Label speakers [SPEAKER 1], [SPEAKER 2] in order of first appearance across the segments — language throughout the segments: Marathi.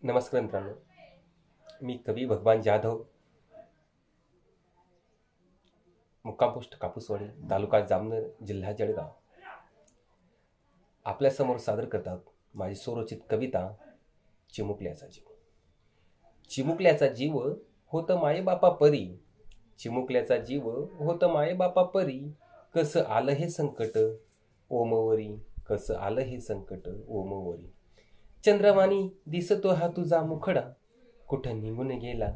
[SPEAKER 1] नमस्कार मित्रांनो, मी कवी भगवान जाधव, मुक्काम पोस्ट कापूसवाडी, तालुका जामनेर, जिल्हा जळगाव आपल्यासमोर सादर करतात माझी स्वरचित कविता चिमुकल्याचा जीव. चिमुकल्याचा जीव होतं मायेबापा परी, चिमुकल्याचा जीव होतं मायेबापा परी. कसं आलं हे संकट ओमवरी, कसं आलं हे संकट ओमवरी. चंद्रवाणी दिसतो हा तुझा मुखडा, कुठं निघून गेला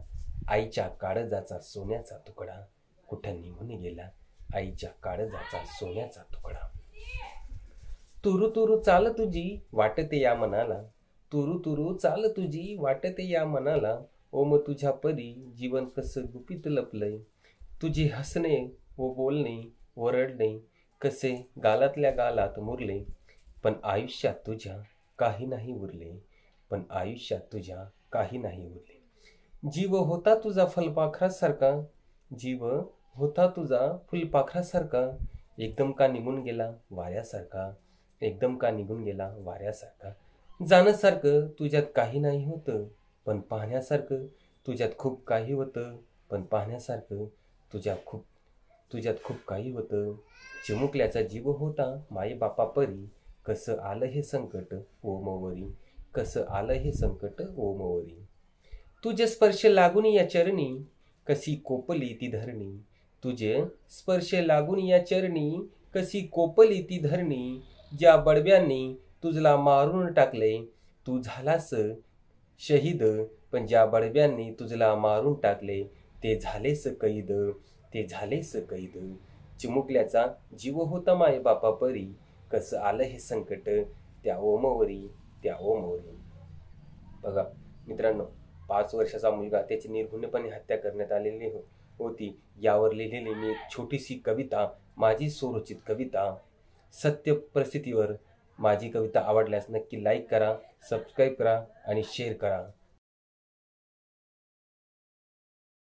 [SPEAKER 1] आईच्या काळजाचा सोन्याचा तुकडा, कुठं निघून गेला आईच्या काळजाचा सोन्याचा तुकडा. तुरु तुरु चाल तुझी वाटते या मनाला, तुरु तुरु चाल तुझी वाटते या मनाला. ओम तुझ्या परी जीवन कसं गुपित लपलंय, तुझे हसणे व बोलणे वरडणे कसे गालातल्या गालात मुरले. पण आयुष्यात तुझ्या काही नाही उरले, पण आयुष्यात तुझ्या काही नाही उरले. जीव होता तुझा फुलपाखरासारखा, जीव होता तुझा फुलपाखरासारखा. एकदम का निघून गेला वाऱ्यासारखा, एकदम का निघून गेला वाऱ्यासारखा. जाण्यासारखं तुझ्यात काही नाही होतं, पण पाहण्यासारखं तुझ्यात खूप काही होतं, पण पाहण्यासारखं तुझ्यात खूप काही होतं. चिमुकल्याचा जीव होता मायेबापा परी, कसं आलं हे संकट ओमवरी, कसं आलं हे संकट ओमवरी. तुझे स्पर्श लागून या चरणी कशी कोपली ती धरणी, तुझे स्पर्श लागून या चरणी कशी कोपली ती धरणी. ज्या बडव्यांनी तुझला मारून टाकले तू झालास शहीद, पण ज्या बडव्यांनी तुझला मारून टाकले ते झालेस कैद, ते झालेस कैद. चिमुकल्याचा जीव होता माये बापा परी, कसं आलं हे संकट त्या ओमवरी, त्या ओमवरी. बघा मित्रांनो, 5 वर्षाचा मुलगा त्याची निर्घृणपणे हत्या करण्यात आलेली होती. यावर लिहिलेली मी एक छोटीशी कविता, माझी स्वरचित कविता. सत्य परिस्थितीवर माझी कविता आवडल्यास नक्की लाईक करा, सबस्क्राईब करा आणि शेअर करा.